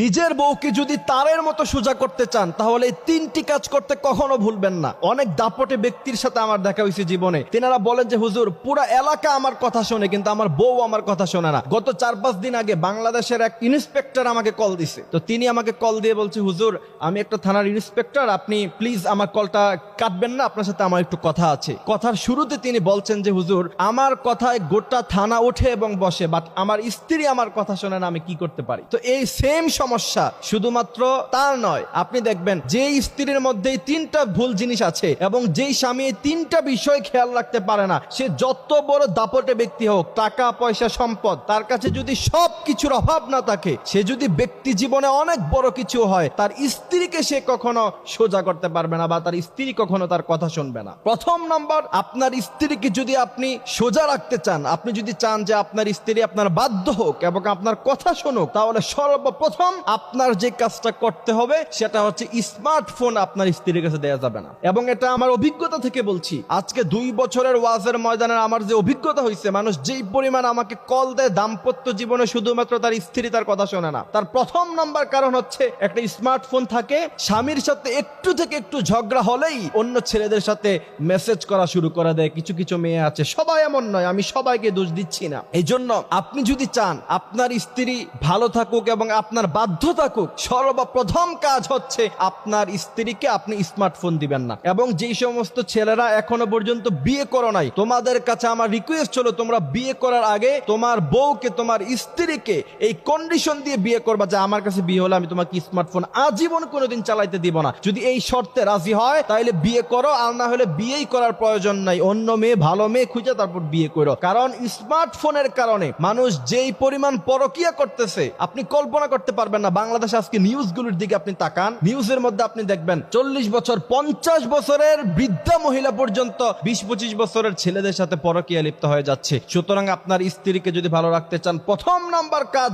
নিজের বউকে যদি তারের মতো সোজা করতে চান তাহলে এই তিনটি কাজ করতে কখনো ভুলবেন না। অনেক দাপটে ব্যক্তির সাথে আমার দেখা হয়েছে জীবনে, তেনারা বলেন যে হুজুর পুরা এলাকা আমার কথা শোনে কিন্তু আমার বউ আমার কথা শোনে না। গত 4-5 দিন আগে বাংলাদেশের এক ইন্সপেক্টর আমাকে কল দিছে, তো তিনি আমাকে কল দিয়ে বলছে হুজুর আমি একটা থানার ইন্সপেক্টর, আপনি প্লিজ আমার কলটা কাটবেন না, আপনার সাথে আমার একটু কথা আছে। কথার শুরুতে তিনি বলছেন যে হুজুর আমার কথায় গোটা থানা ওঠে এবং বসে, বাট আমার স্ত্রী আমার কথা শোনে না, আমি কি করতে পারি? তো এই সেম সমস্যা শুধুমাত্র তার নয়, আপনি দেখবেন যে স্ত্রীর মধ্যে তিনটা ভুল জিনিস আছে এবং যেই স্বামী এই তিনটা বিষয় খেয়াল রাখতে পারে না, সে যত বড় দাপটে ব্যক্তি হোক, টাকা পয়সা সম্পদ তার কাছে যদি সব কিছুর অভাব না থাকে, সে যদি ব্যক্তি জীবনে অনেক বড় কিছু হয়, তার স্ত্রীকে সে কখনো সোজা করতে পারবে না বা তার স্ত্রী কখনো তার কথা শুনবে না। প্রথম নম্বর, আপনার স্ত্রীকে যদি আপনি সোজা রাখতে চান, আপনি যদি চান যে আপনার স্ত্রী আপনার বাধ্য হোক এবং আপনার কথা শুনুক, তাহলে সর্বপ্রথম আপনার যে কাজটা করতে হবে সেটা হচ্ছে স্মার্টফোন আপনার স্ত্রীর কাছে দেয়া যাবে না। এবং এটা আমার অভিজ্ঞতা থেকে বলছি, আজকে 2 বছরের ওয়াজের ময়দানে আমার যে অভিজ্ঞতা হয়েছে, মানুষ যেই পরিমাণ আমাকে কল দেয় দাম্পত্য জীবনে শুধুমাত্র তার স্ত্রী তার কথা শোনে না, তার প্রথম নাম্বার কারণ হচ্ছে একটা স্মার্টফোন থাকে, স্বামীর সাথে একটু থেকে একটু ঝগড়া হলেই অন্য ছেলেদের সাথে মেসেজ করা শুরু করে দেয়। কিছু কিছু মেয়ে আছে, সবাই এমন নয়, আমি সবাইকে দোষ দিচ্ছি না। এই জন্য আপনি যদি চান আপনার স্ত্রী ভালো থাকুক এবং আপনার বাধ্য থাকুক, সর্বপ্রথম কাজ হচ্ছে আপনার স্ত্রীকে আপনি স্মার্টফোন দিবেন না। এবং যেই সমস্ত ছেলেরা এখনো পর্যন্ত বিয়ে করো নাই, তোমাদের কাছে আমার রিকোয়েস্ট হলো তোমরা বিয়ে করার আগে তোমার বউকে, তোমার স্ত্রীকে এই কন্ডিশন দিয়ে বিয়ে করবা যে আমার কাছে বিয়ে হলে আমি তোমাকে স্মার্টফোন আজীবন কোনোদিন চালাইতে দিব না। যদি এই শর্তে রাজি হয় তাহলে বিয়ে করো, আর না হলে বিয়েই করার প্রয়োজন নাই, অন্য মেয়ে ভালো মেয়ে খুঁজে তারপর বিয়ে করো। কারণ স্মার্টফোনের কারণে মানুষ যেই পরিমাণ পরকিয়া করতেছে আপনি কল্পনা করতে পারবেন না। বাংলাদেশে আজকে নিউজগুলোর দিকে আপনি তাকান, নিউজের মধ্যে আপনি দেখবেন 40 বছর 50 বছরের বৃদ্ধা মহিলা পর্যন্ত 20-25 বছরের ছেলেদের সাথে পরকিয়া লিপ্ত হয়ে যাচ্ছে। সুতরাং আপনার স্ত্রীকে যদি ভালো রাখতে চান, প্রথম নাম্বার কাজ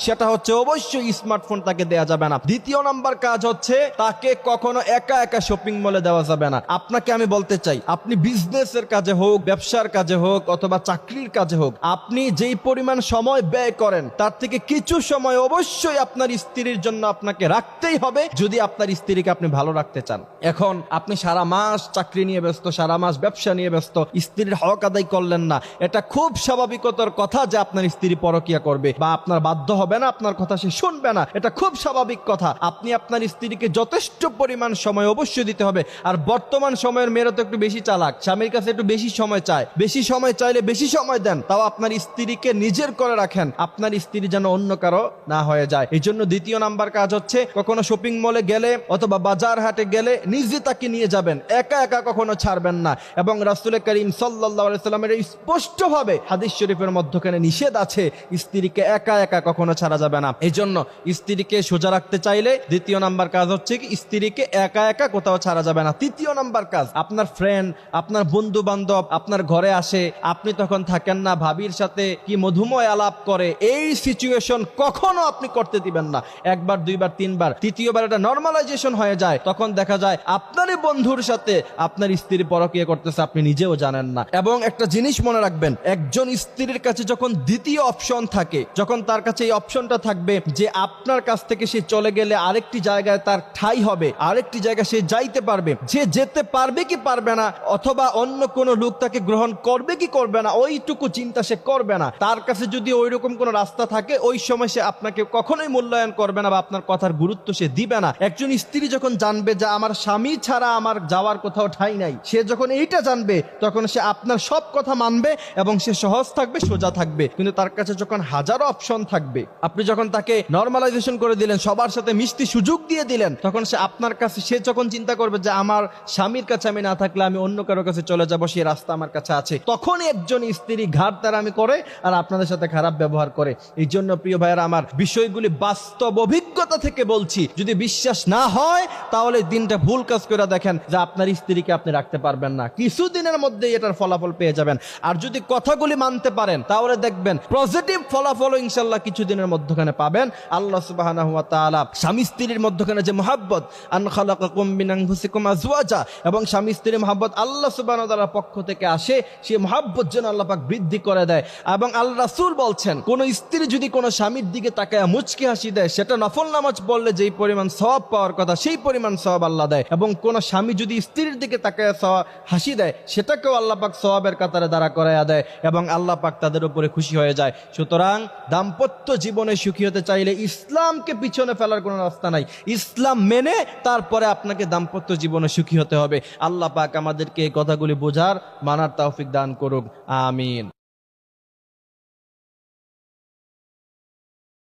সেটা হচ্ছে অবশ্যই স্মার্টফোন তাকে দেয়া যাবে না। দ্বিতীয় নাম্বার কাজ হচ্ছে তাকে কখনো একা একা শপিং মলে দেওয়া যাবে না। আপনাকে আমি বলতে চাই, আপনি বিজনেসের কাজে হোক, ব্যবসার কাজে হোক অথবা চাকরির কাজে হোক, আপনি যেই পরিমাণ সময় ব্যয় করেন তার থেকে কিছু সময় অবশ্যই আপনার স্ত্রীর জন্য আপনাকে রাখতেই হবে, যদি আপনার স্ত্রীকে আপনি ভালো রাখতে চান। এখন আপনি সারা মাস চাকরি নিয়ে ব্যস্ত, সারা মাস ব্যবসা নিয়ে ব্যস্ত, স্ত্রীর হক আদায় করলেন না, এটা খুব স্বাভাবিকতার কথা যে আপনার স্ত্রী পরকিয়া করবে বা আপনার বাধ্য হবে না, আপনার কথা সে শুনবে না, এটা খুব স্বাভাবিক কথা। আপনি আপনার স্ত্রীকে যথেষ্ট পরিমাণ সময় অবশ্যই দিতে হবে। আর বর্তমান সময়ের মেয়েরা তো একটু বেশি চালাক, স্বামীর কাছে একটু বেশি সময় চায়, বেশি সময় চাইলে বেশি সময় দেন, তাও আপনার স্ত্রীকে নিজের করে রাখেন, আপনার স্ত্রী যেন অন্য কারো না হয়ে যায়। এই জন্য দ্বিতীয় নাম্বার কাজ হচ্ছে কখনো শপিং মলে গেলে অথবা বাজার হাটে গেলে নিজে তাকে নিয়ে যাবেন, একা একা কখনো ছাড়বেন না। এবং রাসূল করিম সাল্লাল্লাহু আলাইহি সাল্লামের স্পষ্টভাবে হাদিস শরীফের মধ্যখানে নিষেধ আছে, স্ত্রীকে একা একা কখনো ছাড়া যাবে না। এই জন্য স্ত্রীকে সোজা রাখতে চাইলে দ্বিতীয় নাম্বার কাজ হচ্ছে কি স্ত্রীকে একা একা কোথাও ছাড়া যাবে না। তৃতীয় নাম্বার কাজ, আপনার ফ্রেন্ড, আপনার বন্ধু বান্ধব আপনার ঘরে আসে, আপনি তখন থাকেন না, ভাবির সাথে কি মধুময় আলাপ করে, এই সিচুয়েশন কখনো আপনি করতে দিবেন না। একবার, দুইবার, তিনবার, তৃতীয়বার এটা নর্মালাইজেশন হয়ে যায়, তখন দেখা যায় আপনারই বন্ধুর সাথে আপনার স্ত্রী পরকীয়া করতেছে, আপনি নিজেও জানেন না। এবং একটা জিনিস মনে রাখবেন, একজন স্ত্রীর কাছে যখন দ্বিতীয় অপশন থাকে, যখন তার কাছে এই অপশনটা থাকবে যে আপনার কাছ থেকে সে চলে গেলে আরেকটি জায়গায় তার ঠাঁই হবে, আরেকটি জায়গায় সে যাইতে পারবে, যে যেতে পারবে কি পারবে না অথবা অন্য কোনো লোক তাকে গ্রহণ করবে কি করবে না, ওইটুকু চিন্তা সে করবে না। তার কাছে যদি ওইরকম কোনো রাস্তা থাকে, ওই সময় সে আপনাকে কখনোই মূল্যায়ন করবে না বা আপনার কথার গুরুত্ব সে দিবে না। একজন স্ত্রী যখন জানবে যে আমার স্বামী ছাড়া আমার যাওয়ার কোথাও ঠাঁই নাই, সে যখন এইটা জানবে তখন সে আপনার সব কথা মানবে এবং সে সহজ থাকবে, সোজা থাকবে। কিন্তু তার কাছে যখন হাজারো অপশন থাকবে, আপনি যখন তাকে নর্মালাইজেশন করে দিলেন, সবার সাথে মিষ্টি সুযোগ দিয়ে দিলেন, তখন সে আপনার কাছে, সে যখন চিন্তা করবে যে আমার স্বামীর কাছে আমি না থাকলে আমি অন্য কারো কাছে চলে যাব, সেই রাস্তা আমার কাছে আছে, তখনই একজন স্ত্রী ঘাড় তাড়ামি করে আর আপনাদের সাথে খারাপ ব্যবহার করে। এই জন্য প্রিয় ভাইয়েরা আমার, বিষয়গুলি বাস্তব অভিজ্ঞতা অভিজ্ঞতা থেকে বলছি, যদি বিশ্বাস না হয় তাহলে দিনটা ভুল কাজ করে দেখেন যে আপনার স্ত্রীকে আপনি রাখতে পারবেন না, কিছুদিনের মধ্যে এটার ফলাফল পেয়ে যাবেন। আর যদি কথাগুলি মানতে পারেন তাহলে দেখবেন পজিটিভ ফলাফল ইনশাআল্লাহ কিছুদিনের মধ্যখানে পাবেন। আল্লাহ সুবহানাহু ওয়া তাআলা স্বামী স্ত্রীর মধ্যখানে যে মহব্বত, আন খালাকাকুম মিন আনফুসিকুম আজওয়াজা, এবং স্বামী স্ত্রীর মহব্বত আল্লাহ সুবহানাহু ওয়া তাআলার পক্ষ থেকে আসে, সেই মহব্বত যেন আল্লাহ পাক বৃদ্ধি করে দেয়। এবং আল্লাহ রাসূল বলছেন, কোন স্ত্রী যদি কোনো স্বামীর দিকে তাকায় মুচকি হাসি দেয়, সেটা নফল নামাজ পড়লে যেই পরিমাণ সওয়াব পাওয়ার কথা সেই পরিমাণ সওয়াব আল্লাহ দেয়। এবং কোন স্বামী যদি স্ত্রীর দিকে তাকায় হাসি দেয়, সেটাকেও আল্লাহ পাক সওয়াবের কাতারে দাঁড়া করাইয়া দেয় এবং আল্লাহ পাক তাদের উপরে খুশি হয়ে যায়। সুতরাং দাম্পত্য জীবনে সুখী হতে চাইলে ইসলামকে পিছনে ফেলার কোনো রাস্তা নাই। ইসলাম মেনে তারপরে আপনাকে দাম্পত্য জীবনে সুখী হতে হবে। আল্লাহ পাক আমাদেরকে এই কথাগুলি বোঝার, মানার তৌফিক দান করুক। আমিন।